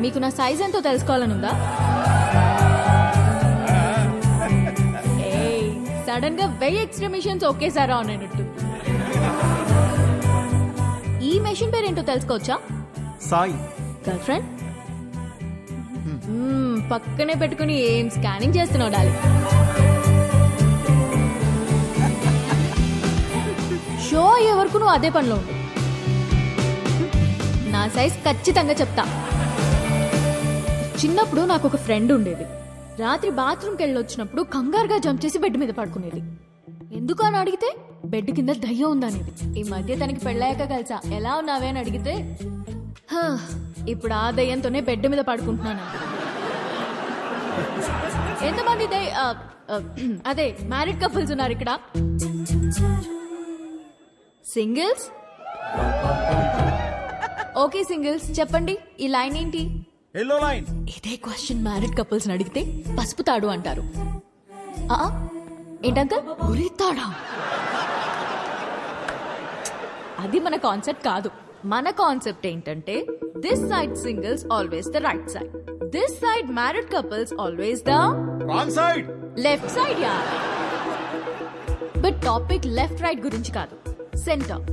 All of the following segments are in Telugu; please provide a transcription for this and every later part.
మీకు నా సైజ్ ఎంతో తెలుసుకోవాలనుందా? సడన్ గా 1000 ఎక్స్ట్రా మిషన్స్ ఒకేసారి ఆన్ అయినట్టు. ఈ మెషిన్ పేరేంటో తెలుసుకోవచ్చా? సాయి. Girlfriend? పక్కనే పెట్టుకుని ఏం స్కానింగ్ చేస్తున్నావు డాలి? షో అయ్యే వరకు నువ్వు అదే పనిలో ఉండు. నా సైజ్ ఖచ్చితంగా చెప్తా. చిన్నప్పుడు నాకు ఒక ఫ్రెండ్ ఉండేది. రాత్రి బాత్రూమ్కి వెళ్ళొచ్చినప్పుడు కంగారుగా జంప్ చేసి బెడ్ మీద పడుకునేది. ఎందుకు అని అడిగితే బెడ్ కింద దయ్యం ఉందనేది. ఈ మధ్య తనకి పెళ్ళాక కలిసా. ఎలా ఉన్నావే అని అడిగితే ఇప్పుడు ఆ దయ్యంతోనే బెడ్ మీద పడుకుంటున్నాను. ఎంతమంది అదే మ్యారీడ్ కపుల్స్ ఉన్నారు ఇక్కడ? సింగిల్స్? ఓకే సింగిల్స్, చెప్పండి ఈ లైన్ ఏంటి? Yellow line. ఇదే క్వశ్చన్ మ్యారీడ్ కపుల్స్ అడిగితే పసుపు తాడు అంటారు. ఏంటంకల్ ఉరితాడా? అది మన కాన్సెప్ట్ కాదు. మన కాన్సెప్ట్ ఏంటంటే this side singles always the right side, this side married couples always the wrong side, left side. Yeah, but topic left right గురించి కాదు, సెంటర్.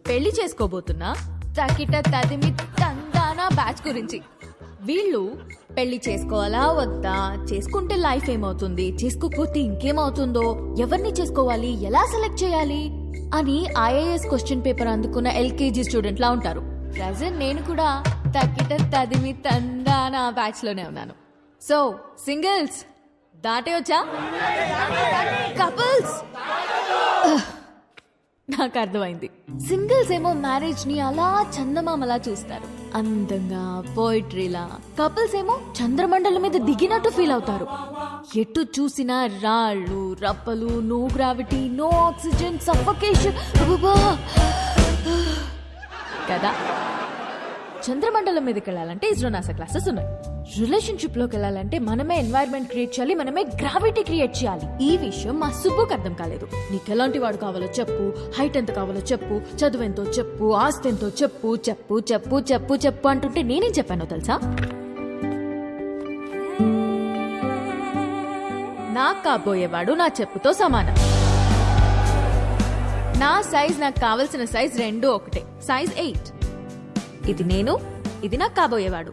పెళ్లి చేసుకోబోతున్నా తకిట తదిమి తందానా బ్యాచ్ గురించి. వీళ్ళు పెళ్లి చేసుకోవాలా వద్దా, చేసుకుంటే లైఫ్ ఏమవుతుంది, చేసుకోకపోతే ఇంకేమవుతుందో, ఎవరిని చేసుకోవాలి, ఎలా సెలెక్ట్ చేయాలి అని ఐఏఎస్ క్వశ్చన్ పేపర్ అందుకున్న ఎల్కేజీ స్టూడెంట్ లా ఉంటారు. ప్రజెంట్ నేను కూడా తక్కిట తదిమి తందానా బ్యాచ్ లోనే ఉన్నాను. సో సింగిల్స్ దాటే వచ్చా? కపుల్స్ నాకు అర్థమైంది. సింగిల్స్ ఏమో మ్యారేజ్ ని అలా చందమామలా చూస్తారు, అందంగా పోయిట్రీలా. కపుల్స్ ఏమో చంద్రమండలం మీద దిగినట్టు ఫీల్ అవుతారు. ఎటు చూసినా రాళ్ళు రప్పలు, no gravity, no oxygen, suffocation కదా. చంద్రమండలం మీదకి వెళ్ళాలంటే ఇస్రో నాసా క్లాసెస్ ఉన్నాయి. రిలేషన్షిప్ లోకి వెళ్ళాలంటే మనమే ఎన్వైరన్మెంట్ క్రియేట్ చేయాలి, మనమే గ్రావిటీ క్రియేట్ చేయాలి. ఈ విషయం మా సుబ్బుకి అర్థం కాలేదు. నీకు ఎలాంటి వాడు కావాలో చెప్పు, హైట్ ఎంత కావాలో చెప్పు, చదువు ఎంతో చెప్పు, ఆస్తి ఎంతో చెప్పు, చెప్పు చెప్పు చెప్పు చెప్పు అంటుంటే నేనేం చెప్పానో తెలుసా? నాకు కాబోయేవాడు నా చెప్పుతో సమానం. నా సైజ్ నాకు కావలసిన సైజ్ రెండు ఒకటే, సైజ్ 8. ఇది నేను, ఇది నాకు కాబోయేవాడు.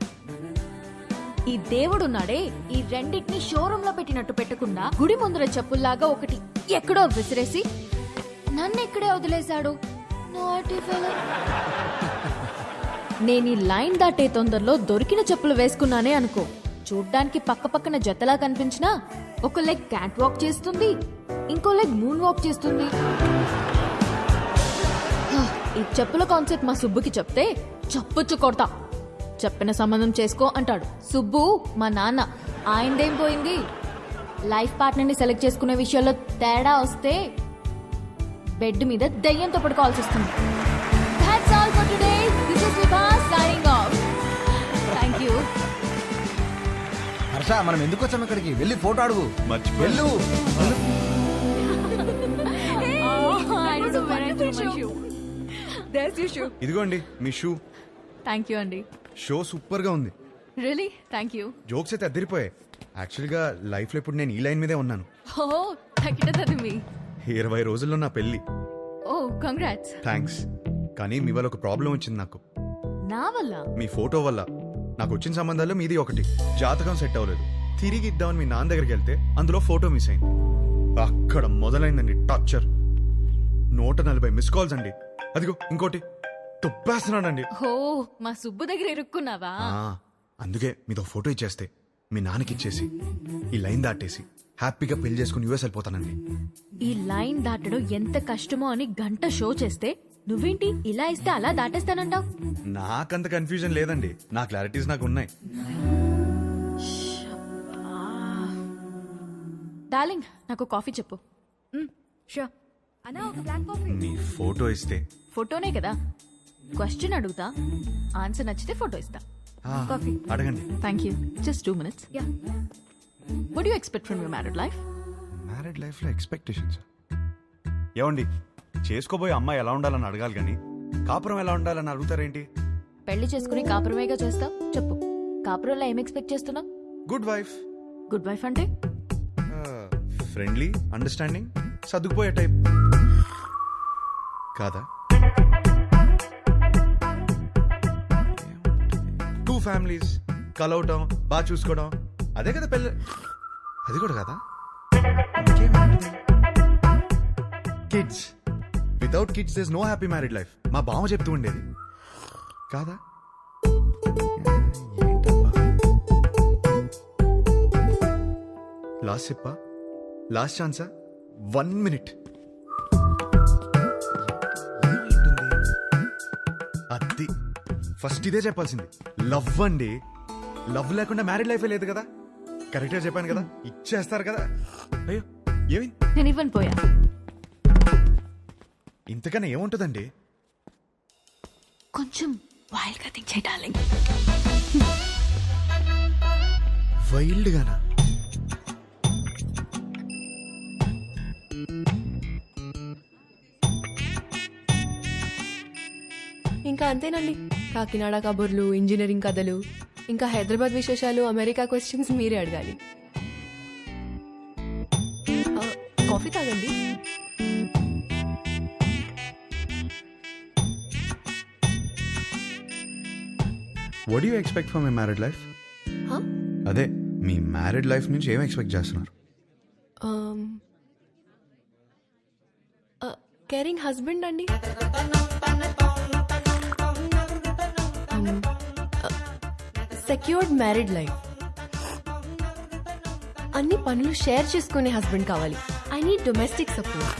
ఈ దేవుడున్నాడే, ఈ రెండింటిని షోరూమ్ లో పెట్టినట్టు పెట్టకుండా గుడి ముందర చెప్పుల్లాగా ఒకటి ఎక్కడో విసిరేసి నన్ను ఇక్కడే వదిలేశాడు. నేను ఈ లైన్ దాటే తొందరలో దొరికిన చెప్పులు వేసుకున్నానే అనుకో, చూడ్డానికి పక్క పక్కన జతలా కనిపించినా ఒక లెగ్ క్యాట్ వాక్ చేస్తుంది, ఇంకో లెగ్ మూన్ వాక్ చేస్తుంది. ఈ చెప్పుల కాన్సెప్ట్ మా సుబ్బుకి చెప్తే చప్పుచ్చు కొడతా. చెప్పిన సంబంధం చేసుకో అంటాడు. సుబ్బు మా నాన్న, ఆయనదేం పోయింది? లైఫ్ పార్ట్నర్ ని సెలెక్ట్ చేసుకునే విషయంలో తేడా వస్తే బెడ్ మీద దయ్యంతో పడుకోవాల్సి వస్తుంది. That's all for today. This is Vibha signing off. Thank you. Harsha, మనం ఎందుకు వచ్చాం ఇక్కడికి? వెళ్ళి ఫోటో అడుగు. వెళ్ళు. ఇదిగోండి మీ షూ. థ్యాంక్ యూ అండి. షో సూపర్ గా ఉంది. Really thank you. జోక్స్ అయితే అద్దరిపోయాయి. యాక్చువల్ గా లైఫ్ లో ఇప్పుడు నేను ఈ లైన్ మీదే ఉన్నాను. ఓ తగ్గిటది మీ 20 రోజుల్లో నా పెళ్లి. ఓ కంగ్రాట్స్. థ్యాంక్స్. కానీ మీ వల్ల ఒక ప్రాబ్లం వచ్చింది నాకు. నా వల్ల? మీ ఫోటో వల్ల. నాకు వచ్చిన సంబంధాల్లో మీది ఒకటి. జాతకం సెట్ అవ్వలేదు. తిరిగి ఇద్దామని మీ నాన్న దగ్గరికి వెళ్తే అందులో ఫోటో మిస్ అయింది. అక్కడ మొదలైందండి టార్చర్. 140 మిస్ కాల్స్ అండి. అదిగో ఇంకోటి తుప్పేస్తున్నాడండి. ఓ మా సుబ్బు దగ్గర ఇరుక్కున్నావా? అందుకే మీతో ఫోటో ఇచ్చేస్తే మీ నాన్నకి ఇచ్చేసి ఈ లైన్ దాటేసి హ్యాపీగా పెళ్లి చేసుకుని యూఎస్ వెళ్ళిపోతానండి. ఈ లైన్ దాటడం ఎంత కష్టమో అని గంట షో చేస్తే నువ్వేంటి ఇలా ఇస్తే అలా దాటేస్తానంటావు? నాకంత కన్ఫ్యూజన్ లేదండి. నా క్లారిటీస్ నాకు ఉన్నాయి. డార్లింగ్ నాకు కాఫీ చెప్పు. షూర్. అన్నా ఒక బ్లాక్ కాఫీ. నీ ఫోటో ఇస్తే? ఫోటోనే కదా. క్వశ్చన్ అడుగుతా, ఆన్సర్ నచ్చితే ఫోటో ఇస్తా. కాఫీ అడగండి. Thank you. Just 2 minutes. Yeah. What do you expect from your married life? Married life లో ఎక్స్పెక్టేషన్స్ ఏమండి? చేసుకోబోయే అమ్మాయి ఎలా ఉండాలని అడగాలి కానీ కాపురం ఎలా ఉండాలని అడుగుతారేంటి? పెళ్లి చేసుకుని కాపురమేగా చేస్తావు చెప్పు. కాపురంలో ఏం ఎక్స్పెక్ట్ చేస్తున్నావు? Good wife. గుడ్ వైఫ్ అంటే ఫ్రెండ్లీ, అండర్స్టాండింగ్, సర్దుకుపోయే టైప్ కాదా? 2 ఫ్యామిలీస్ కలవటం, బాగా చూసుకోవడం, అదే కదా పెళ్ళి. అది కూడా కదా. Kids. Without kids there is no happy married life. మా బావ చెప్తూ ఉండేది కాదా? లాస్ట్ చెప్పా, లాస్ట్ ఛాన్సా, 1 minute. అది ఫస్ట్ ఇదే చెప్పాల్సింది. లవ్ అండి. లవ్ లేకుండా మ్యారీడ్ లైఫే లేదు కదా. కరెక్ట్గా చెప్పాను కదా, ఇచ్చేస్తారు కదా. అయ్యో ఏమి, నేను ఇవ్వను పోయా. ఇంతకన్నా ఏముంటుందండి? కొంచెం వైల్డ్ గా థింక్ చేయాలి. వైల్డ్ గానా? ఇంకా అంతేనండి. కాకినాడ కబుర్లు, ఇంజనీరింగ్ కథలు, ఇంకా హైదరాబాద్ విశేషాలు, అమెరికా క్వశ్చన్స్ మీరే అడగాలి. కాఫీ తాగండి. What you expect from my married life? అదే మీ మ్యారీడ్ లైఫ్ నుంచి ఏం ఎక్స్పెక్ట్ చేస్తున్నారు? కేరింగ్ హస్బెండ్ అండి. Secured married life. అన్ని పనులు షేర్ చేసుకునే హస్బెండ్ కావాలి. I need domestic support.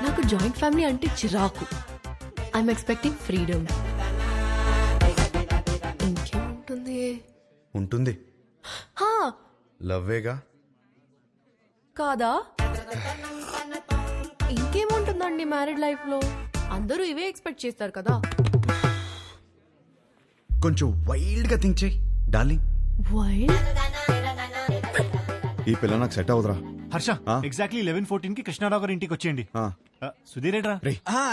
నాకు జాయింట్ ఫ్యామిలీ అంటే చిరాకు. I'm expecting freedom. ఇంకేముంటుంది? ఉంటుంది, హా, లవ్వేగా. కాదా? ఇంకేముంటుందండి మ్యారీడ్ లైఫ్ లో? అందరూ ఇవే ఎక్స్పెక్ట్ చేస్తారు కదా. కొంచెం వైల్డ్ గా థింక్ చేయి డార్లింగ్. వైల్డ్? ఈ పిల్ల నాకు సెట్ అవుదరా. హర్ష, ఎగ్జాక్ట్లీ 11:14 కి కృష్ణారావు గారి ఇంటికి వచ్చేయండి. సుధీర్ ఏడ్రా?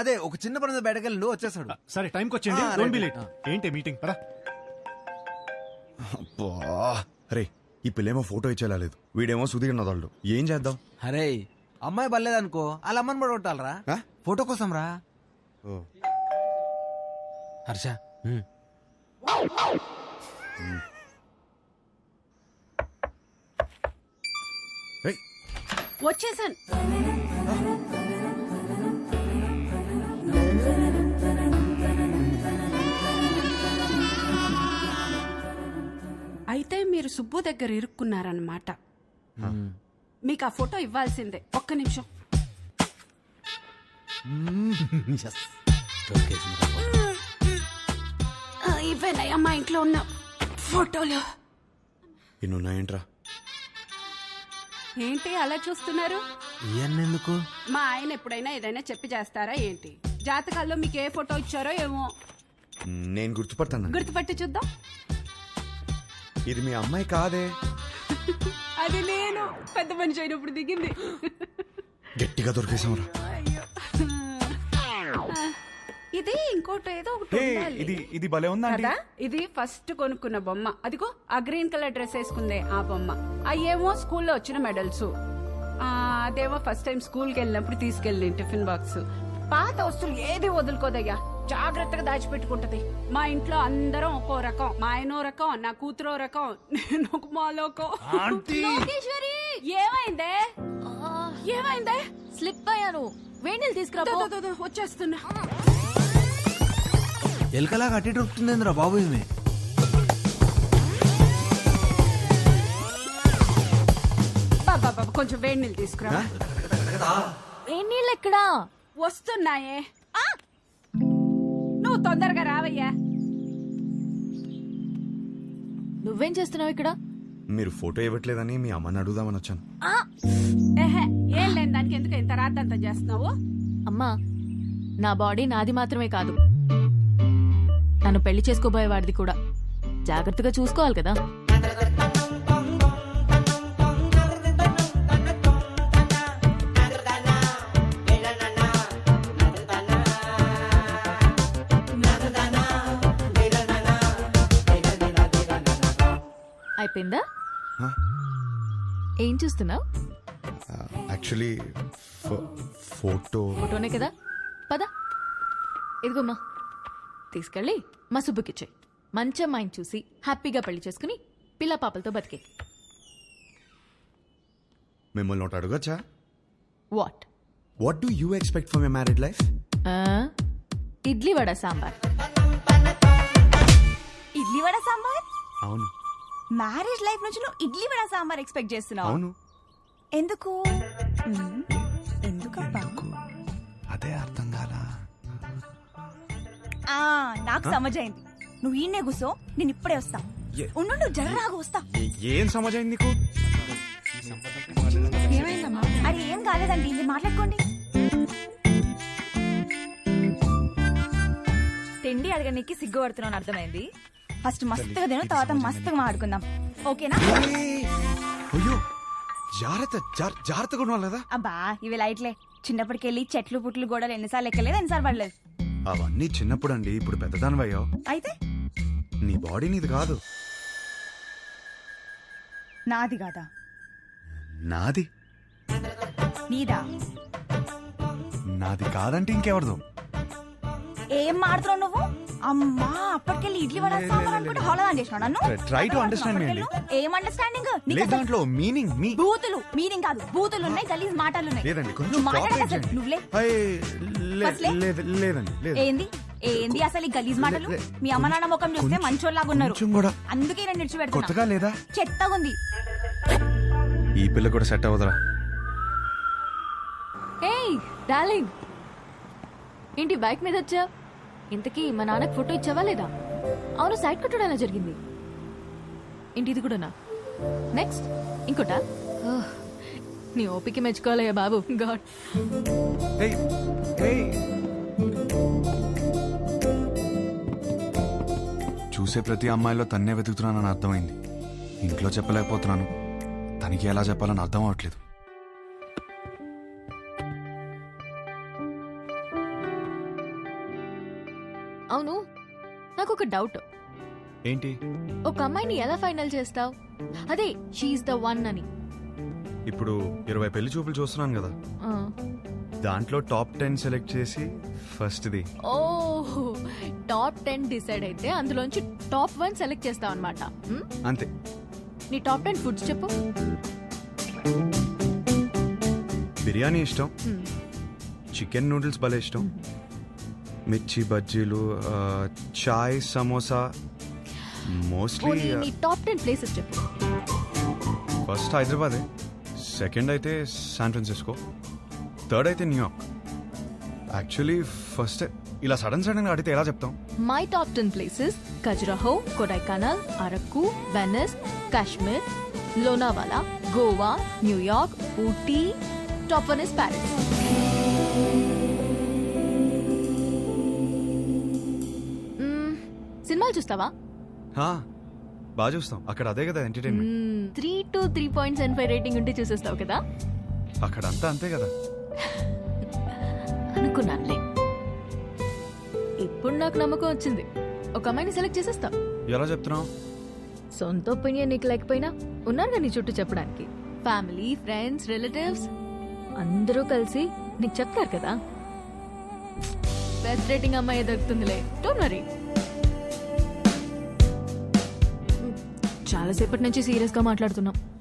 అదే ఒక చిన్న పని బయటకెళ్ళి వచ్చేసాడు. సరే టైంకి వచ్చేయండి, డోంట్ బి లేట్. ఏంటి మీటింగ్? పదా. అరే ఈ పిల్లేమో ఫోటో ఇచ్చేలాలేదు, వీడేమో సుధీర్ నదాళ్ళు. ఏం చేద్దాం? అరే అమ్మాయి బలేదనుకో, వాళ్ళ అమ్మని కూడా కొట్టాలరా ఫోటో కోసం రా. హర్ష వచ్చేసాను. అయితే మీరు సుబ్బు దగ్గర ఇరుక్కున్నారన్నమాట. మీకు ఆ ఫోటో ఇవ్వాల్సిందే. ఒక్క నిమిషం. ఇవేనయ్యా మా ఇంట్లో ఉన్న ఫోటోలు. ఇన్నున్నాయంట్రా? ఏంటి అలా చూస్తున్నారు? ఎందుకు? మా ఆయన ఎప్పుడైనా ఏదైనా చెప్పి చేస్తారా ఏంటి? జాతకాల్లో మీకు ఏ ఫోటో ఇచ్చారో ఏమో. నేను గుర్తుపడతాను. గుర్తుపట్టి చూద్దాం. ఇది మీ అమ్మాయి కాదే. అది నేను పెద్ద మనిషి అయినప్పుడు దిగింది. గట్టిగా దొరికేసాంరా. ఇది ఇంకోటి ఏదో ఒకటి ఉండాలి. ఇది భలే ఉందా కదా? ఇది ఫస్ట్ కొనుక్కున్న బొమ్మ. అదిగో ఆ గ్రీన్ కలర్ డ్రెస్ వేసుకుందే ఆ బొమ్మ. అయ్యేమో స్కూల్లో వచ్చిన మెడల్స్. అదేమో ఫస్ట్ టైం స్కూల్కి వెళ్ళినప్పుడు తీసుకెళ్ళి టిఫిన్ బాక్స్. పాత వస్తువులు ఏది వదులుకోదయ్యా, జాగ్రత్తగా దాచిపెట్టుకుంటది. మా ఇంట్లో అందరం ఒక్కో రకం. మా ఆయనో రకం, నా కూతురో రకం, నేను ఒక మాలోకం. లోకేశ్వరి, ఏమైందే? ఏమైందే? స్లిప్ అయ్యాను. వేణీలు తీసుకురా. వచ్చేస్తున్నా. ఎలకలాగా అట్టి దొరుకుతుందేంద్రా బాబు. ఇది బాబా కొంచెం వేడి నీళ్ళు తీసుకురా. వేణీళ్ళు ఎక్కడా? వస్తున్నాయే. నువ్వు తొందరగా రావయ్యా. నువ్వేం చేస్తున్నావు ఇక్కడ? మీరు ఫోటో ఇవ్వట్లేదని మీ అమ్మని అడుగుదామని వచ్చాను. ఏం లేని దానికి ఎందుకు ఇంత రాద్దంతా చేస్తున్నావు? అమ్మా, నా బాడీ నాది మాత్రమే కాదు, నన్ను పెళ్లి చేసుకోబోయేవాడిది కూడా. జాగ్రత్తగా చూసుకోవాలి కదా. అయిపోయిందా? ఏం చూస్తున్నావు? యాక్చువల్లీ ఫోటోనే కదా, పద. ఇదిగోమ్మా, తీసుకెళ్ళి మా సుబ్బుకిచ్చాయి. మంచి అమ్మాయిని చూసి హ్యాపీగా పెళ్లి చేసుకుని పిల్ల పాపలతో బతికే. మిమ్మల్ని ఒకటి అడగచ్చా? What? What do you expect for my married life? Idli vada sambar. Idli vada sambar? అవును. మ్యారేజ్ లైఫ్ నుంచి నువ్వు ఇడ్లీ వడ సాంబార్ ఎక్స్పెక్ట్ చేస్తున్నావు? అవును. ఎందుకు? ఎందుకబ్బా? అదే అర్థం కాలా. నాకు సమజైంది. నువ్వు ఈయనే కూసో, నేను ఇప్పుడే వస్తా. ఉండు, నువ్వు జర్రాగా వస్తా. ఏం సమజైంది నీకు? అరే ఏం కాలేదండి, మీరు మాట్లాడుకోండి. తిండి అడగడానికి సిగ్గుపడుతున్నాను అర్థమైంది. ఫస్ట్ మస్తుగా తిను, తర్వాత మస్తుగా మాట్లాడుకుందాం, ఓకేనా? అయ్యో జాగ్రత్తగా ఉండాలి కదా. అబ్బా ఇవి లైట్లే. చిన్నప్పటికెళ్ళి చెట్లు పుట్లు గోడలు ఎన్నిసార్లు ఎక్కలేదు, ఎన్నిసార్లు పడలేదు. అవన్నీ చిన్నప్పుడు అండి, ఇప్పుడు పెద్దదానివయ్యో. అయితే నీ బాడీ నీది కాదు. నాది కాదా? నాది. నీదా? నాది కాదంటే ఇంకెవరిదో. ఏం మాడుతున్నావు నువ్వు? అమ్మా అప్పటికెళ్ళి ఇడ్లీ వడ సాంబార్ అనుకుంటే హోళదాన్ చేసినావు నన్ను. Try to understand me అండి. ఏం అండర్స్టాండింగ్? లేదు దాంట్లో మీనింగ్ మీ బూతులు మీనింగ్ కాదు, బూతులు ఉన్నాయి, గలీజ్ మాటలు ఉన్నాయి. లేదండి, కొంచెం నువ్వు మాట్లాడక cooperate అసలు చేయండి. నువ్వులే. అసలే? లేదండి లేదు. ఏంది ఏంది అసలు ఈ గలీజ్ మాటలు? మీ అమ్మ నాన్న ముఖం చూస్తే మంచోళ్ళలాగా ఉన్నారు, కొంచెం కూడా అందుకే నేను నిడిచిపెడుతున్నా. కొత్తగా లేదా? చెత్తగా ఉంది. ఈ పిల్ల కూడా సెట్ అవ్వదురా. ఏయ్ డార్లింగ్, ఏంటి బైక్ మీద వచ్చా? ఇంతకీ మా నాన్నకు ఫోటో ఇచ్చావా లేదా? అవును, సైడ్ కొట్టడం ఎలా జరిగింది? ఏంటి ఇది కూడానా? నెక్స్ట్ ఇంకోటా? ఓహ్, నీ ఓపిక మెచ్చుకోవాలయ్యా బాబు. గాడ్. చూసే ప్రతి అమ్మాయిలో తన్నే వెతుకుతున్నానని అర్థమైంది. ఇంట్లో చెప్పలేకపోతున్నాను, తనకి ఎలా చెప్పాలని అర్థం అవట్లేదు. అవును, నాకు ఒక డౌట్. ఏంటి? ఒక అమ్మాయిని ఎలా ఫైనల్ చేస్తావు? అదే షీఈస్ ద వన్ అని. ఇప్పుడు 20 పెళ్లి చూపులు చూస్తున్నాను కదా, ఆ. దాంట్లో టాప్ 10 సెలెక్ట్ చేసి ఫస్ట్ది. ఓ, టాప్ 10 డిసైడ్ అయితే అందులోంచి టాప్ 1 సెలెక్ట్ చేస్తావు అనమాట. అంతే. నీ టాప్ 10 ఫుడ్స్ చెప్పు. బిర్యానీ ఇష్టం, చికెన్ నూడిల్స్ భలే ఇష్టం, మిర్చి బజ్జీలు, చాయ్, సమోసా. మోస్ట్లీ నీ టాప్ 10 ప్లేసెస్ చెప్పు. ఫస్ట్ హైదరాబాదే, సెకండ్ అయితే శాన్ ఫ్రాన్సిస్కో, థర్డ్ అయితే న్యూయార్క్. యాక్చువల్లీ ఫస్ట్ ఇలా సడన్ గా అడిగితే ఎలా చెప్తాం? My top 10 places: Khajuraho, Kodaikanal, Araku, Venus, Kashmir, Lonavala, Goa, New York, Ooty. Top 1 is Paris. సినిమాలు చూస్తావా? బాగా చూస్తాం, అక్కడ అదే కదా ఎంటర్టైన్మెంట్. 3 to 3.75 రేటింగ్ ఉంటే చూసేస్తావు కదా. అక్కడ అంతా అంతే కదా. అనుకున్నానులే. ఇప్పుడు నాకు నమ్మకం వచ్చింది, ఒక అమ్మాయిని సెలెక్ట్ చేసేస్తావు. ఎలా చెప్తున్నావు? సొంత ఒపీనియన్ నీకు లేకపోయినా ఉన్నారు నీ చుట్టూ చెప్పడానికి. ఫ్యామిలీ, ఫ్రెండ్స్, రిలేటివ్స్ అందరూ కలిసి నీకు చెప్తారు కదా. బెస్ట్ రేటింగ్ అమ్మాయి దొరుకుతుందిలే, డోంట్ వరీ. చాలాసేపటి నుంచి సీరియస్ గా మాట్లాడుతున్నాం.